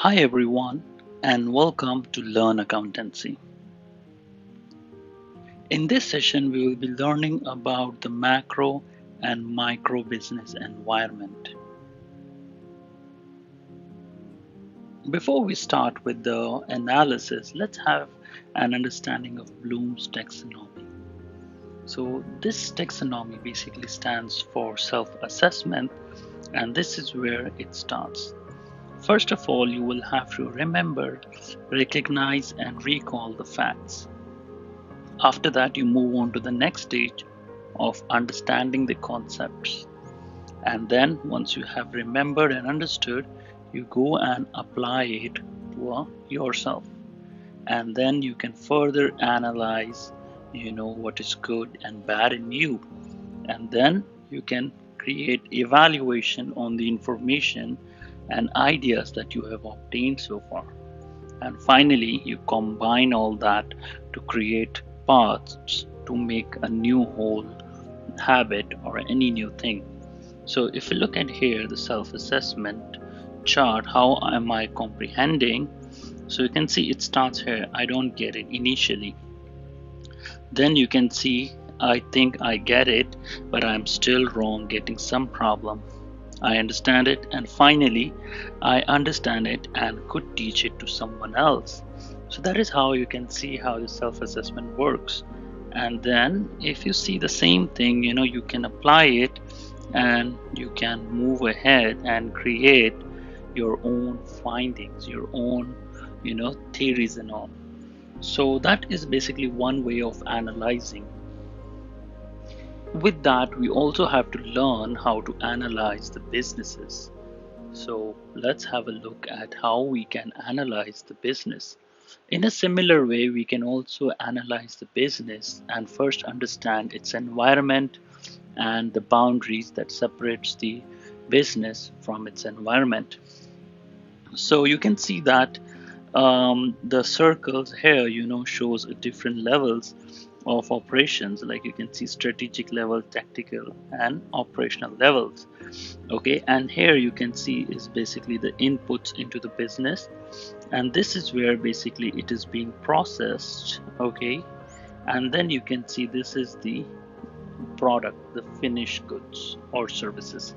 Hi everyone, and welcome to Learn Accountancy. In this session, we will be learning about the macro and micro business environment. Before we start with the analysis, let's have an understanding of Bloom's taxonomy. So this taxonomy basically stands for self-assessment, and this is where it starts. First of all, you will have to remember, recognize, and recall the facts. After that, you move on to the next stage of understanding the concepts. And then, once you have remembered and understood, you go and apply it to yourself. And then you can further analyze, what is good and bad in you. And then you can create evaluation on the information and ideas that you have obtained so far. And finally, you combine all that to create paths to make a new whole habit or any new thing. So if you look at here, the self-assessment chart, how am I comprehending? So you can see it starts here. I don't get it initially. Then you can see I think I get it, but I'm still wrong, getting some problem. I understand it, and finally I understand it and could teach it to someone else. So that is how you can see how the self-assessment works. And then if you see the same thing, you can apply it and you can move ahead and create your own findings, your own, theories and all. So that is basically one way of analyzing. With that, we also have to learn how to analyze the businesses. So let's have a look at how we can analyze the business. In a similar way, we can also analyze the business and first understand its environment and the boundaries that separates the business from its environment. So you can see that the circles here, shows different levels of operations. Like you can see strategic level, tactical, and operational levels. Okay, and here you can see is basically the inputs into the business, and this is where basically it is being processed. Okay, and then you can see this is the product, the finished goods or services.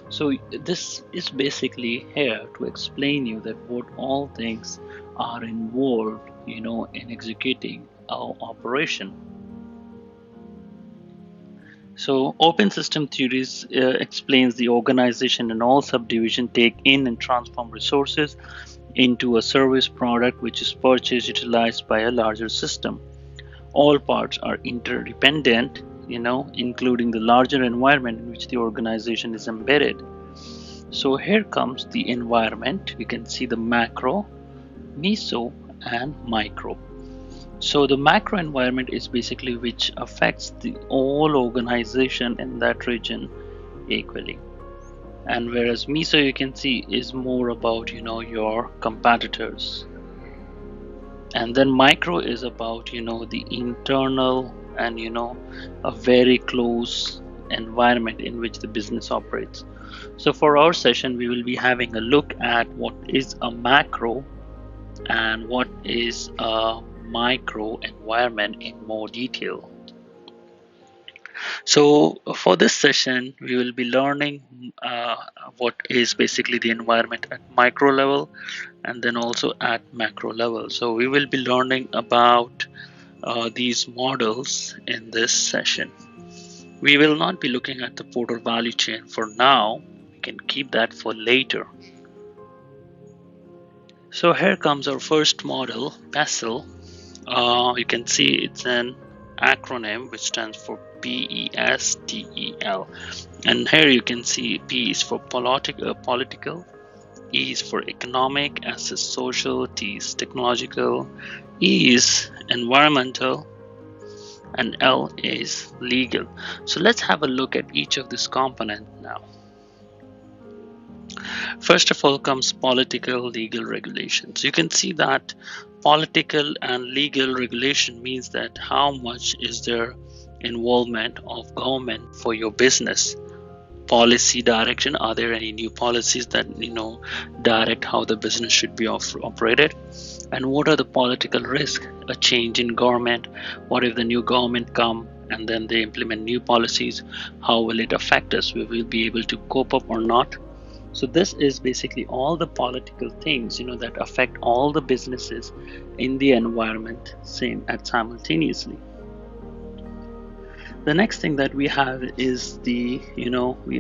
So this is basically here to explain you that what all things are involved, in executing our operation. So open system theories explains the organization and all subdivision take in and transform resources into a service product which is purchased, utilized by a larger system. All parts are interdependent, including the larger environment in which the organization is embedded. So here comes the environment. We can see the macro, meso, and micro. So the macro environment is basically which affects the whole organization in that region equally. And whereas meso, you can see, is more about your competitors. And then micro is about the internal and a very close environment in which the business operates. So for our session, we will be having a look at what is a macro and what is a micro environment in more detail. So for this session, we will be learning what is basically the environment at micro level and then also at macro level. So we will be learning about these models in this session. We will not be looking at the total value chain for now. We can keep that for later. So here comes our first model, PESTEL. You can see it's an acronym which stands for PESTEL. And here you can see P is for political, E is for economic, S is social, T is technological, E is environmental, and L is legal. So let's have a look at each of these components now. First of all comes political legal regulations. You can see that political and legal regulation means that how much is there involvement of government for your business. policy direction. Are there any new policies that direct how the business should be operated? And what are the political risks? A change in government, what if the new government come and then they implement new policies? How will it affect us? We will be able to cope up or not? So this is basically all the political things that affect all the businesses in the environment same at simultaneously. The next thing that we have is we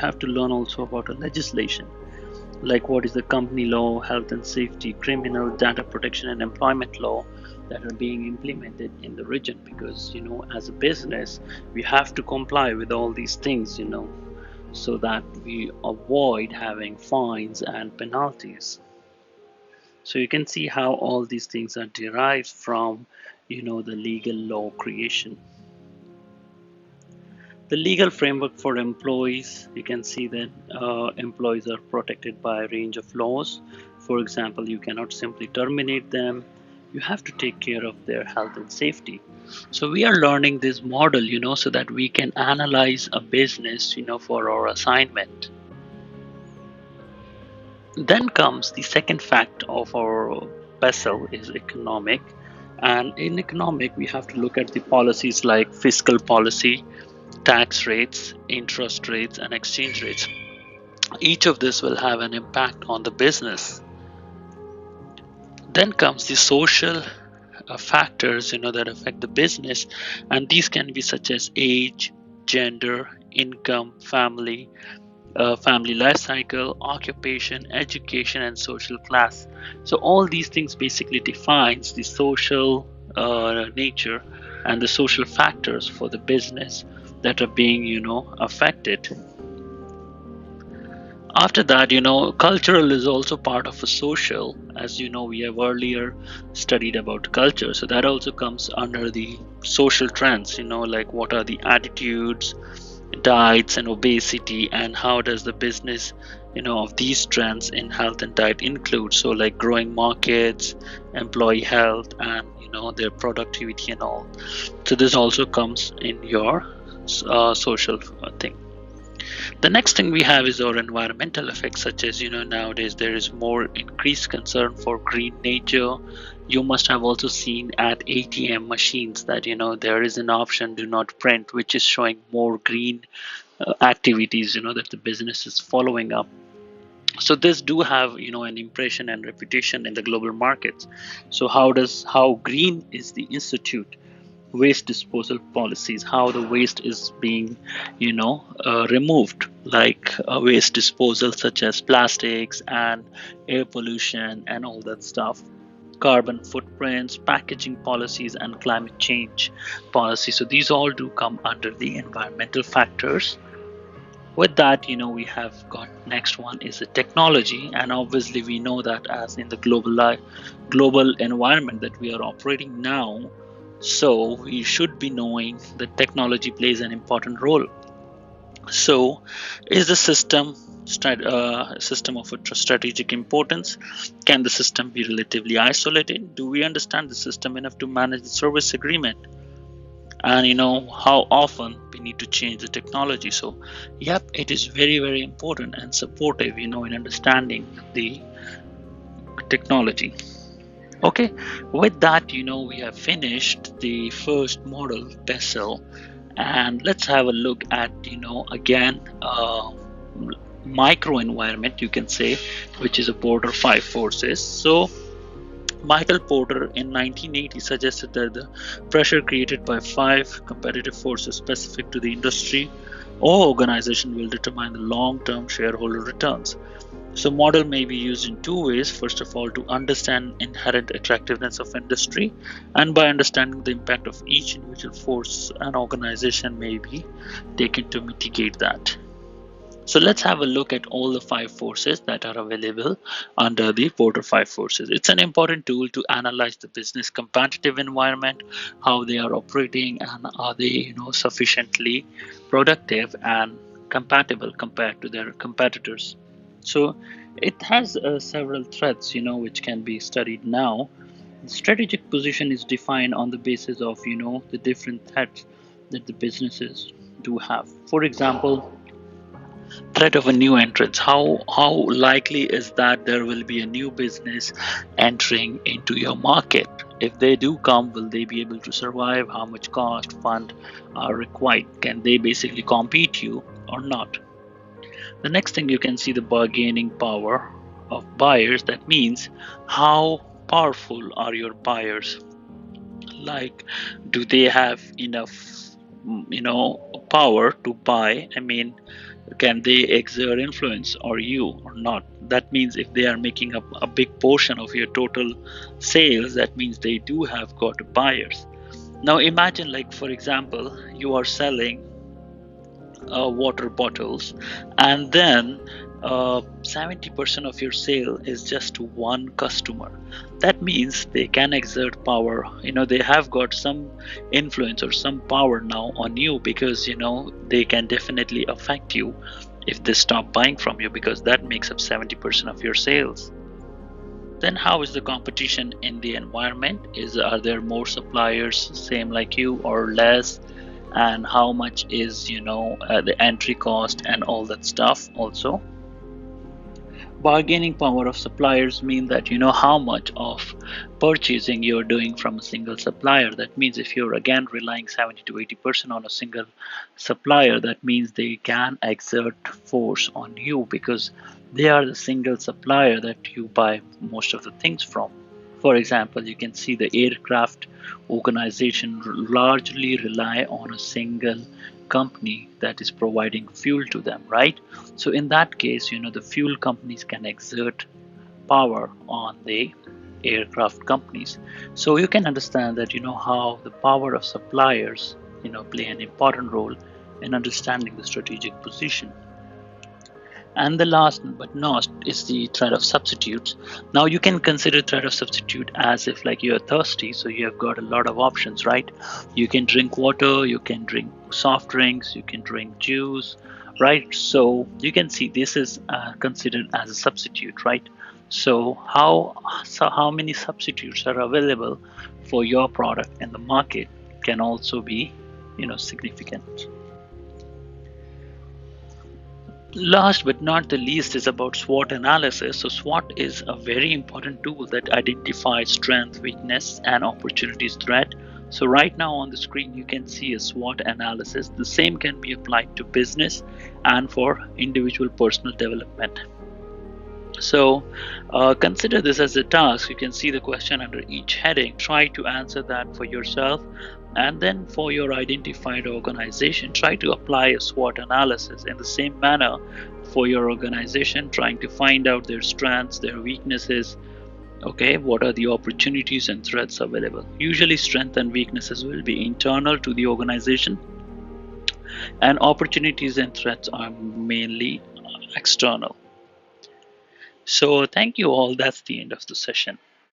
have to learn also about a legislation, like what is the company law, health and safety, criminal, data protection, and employment law that are being implemented in the region. Because as a business, we have to comply with all these things, so that we avoid having fines and penalties. So you can see how all these things are derived from the legal law creation. The legal framework for employees, you can see that employees are protected by a range of laws. For example, you cannot simply terminate them. You have to take care of their health and safety. So we are learning this model, so that we can analyze a business, for our assignment. Then comes the second fact of our vessel is economic. And in economic, we have to look at the policies like fiscal policy, tax rates, interest rates, and exchange rates. Each of this will have an impact on the business. Then comes the social factors that affect the business, and these can be such as age, gender, income, family life cycle, occupation, education, and social class. So all these things basically defines the social nature and the social factors for the business that are being affected. After that, cultural is also part of a social. As we have earlier studied about culture, so that also comes under the social trends, like what are the attitudes, diets, and obesity, and how does the business of these trends in health and diet include. So like growing markets, employee health, and their productivity and all. So this also comes in your social thing. The next thing we have is our environmental effects, such as nowadays there is more increased concern for green nature. You must have also seen at ATM machines that there is an option do not print, which is showing more green activities that the business is following up. So this do have an impression and reputation in the global markets. So how green is the institute, waste disposal policies, how the waste is being removed, like waste disposal such as plastics and air pollution and all that stuff, carbon footprints, packaging policies, and climate change policy. So these all do come under the environmental factors. With that, we have got next one is the technology, and obviously we know that as in the global environment that we are operating now, so we should be knowing that technology plays an important role. So is the system of a strategic importance? Can the system be relatively isolated? Do we understand the system enough to manage the service agreement? And how often we need to change the technology. So yep, it is very, very important and supportive in understanding the technology. Okay, with that we have finished the first model, vessel, and let's have a look at again micro environment, you can say, which is a Porter 5 forces. So Michael Porter in 1980 suggested that the pressure created by 5 competitive forces specific to the industry or organization will determine the long-term shareholder returns. So model may be used in two ways. First of all, to understand inherent attractiveness of industry, and by understanding the impact of each individual force, an organization may be taken to mitigate that. So let's have a look at all the 5 forces that are available under the Porter 5 forces. It's an important tool to analyze the business competitive environment, how they are operating, and are they sufficiently productive and compatible compared to their competitors. So it has several threats which can be studied now. The strategic position is defined on the basis of the different threats that the businesses do have. For example, Threat of a new entrance. How likely is that there will be a new business entering into your market? If they do come, will they be able to survive? How much cost, fund are required? Can they basically compete you or not? The next thing, you can see the bargaining power of buyers. That means how powerful are your buyers? Like, do they have enough power to buy? I mean, can they exert influence or you or not? That means if they are making up a big portion of your total sales, that means they do have got buyers. Now imagine, like, for example, you are selling water bottles, and then 70% of your sale is just to one customer. That means they can exert power. They have got some influence or some power now on you, because they can definitely affect you if they stop buying from you, because that makes up 70% of your sales. Then how is the competition in the environment? Are there more suppliers same like you or less? And how much is the entry cost and all that stuff also. Bargaining power of suppliers mean that how much of purchasing you're doing from a single supplier. That means if you're again relying 70 to 80% on a single supplier, that means they can exert force on you, because they are the single supplier that you buy most of the things from. For example, you can see the aircraft organization largely rely on a single company that is providing fuel to them, right? So in that case, the fuel companies can exert power on the aircraft companies. So you can understand that how the power of suppliers play an important role in understanding the strategic position. And the last but not is the threat of substitutes. Now you can consider threat of substitute as if like you're thirsty, so you have got a lot of options, right? You can drink water, you can drink soft drinks, you can drink juice, right? So you can see this is considered as a substitute, right? So how many substitutes are available for your product in the market can also be significant. Last but not the least is about SWOT analysis. So SWOT is a very important tool that identifies strength, weakness, and opportunities threat. So right now on the screen you can see a SWOT analysis. The same can be applied to business and for individual personal development. So consider this as a task. You can see the question under each heading. Try to answer that for yourself, and then for your identified organization, try to apply a SWOT analysis in the same manner for your organization, trying to find out their strengths, their weaknesses. Okay, what are the opportunities and threats available? Usually strengths and weaknesses will be internal to the organization, and opportunities and threats are mainly external. So thank you all. That's the end of the session.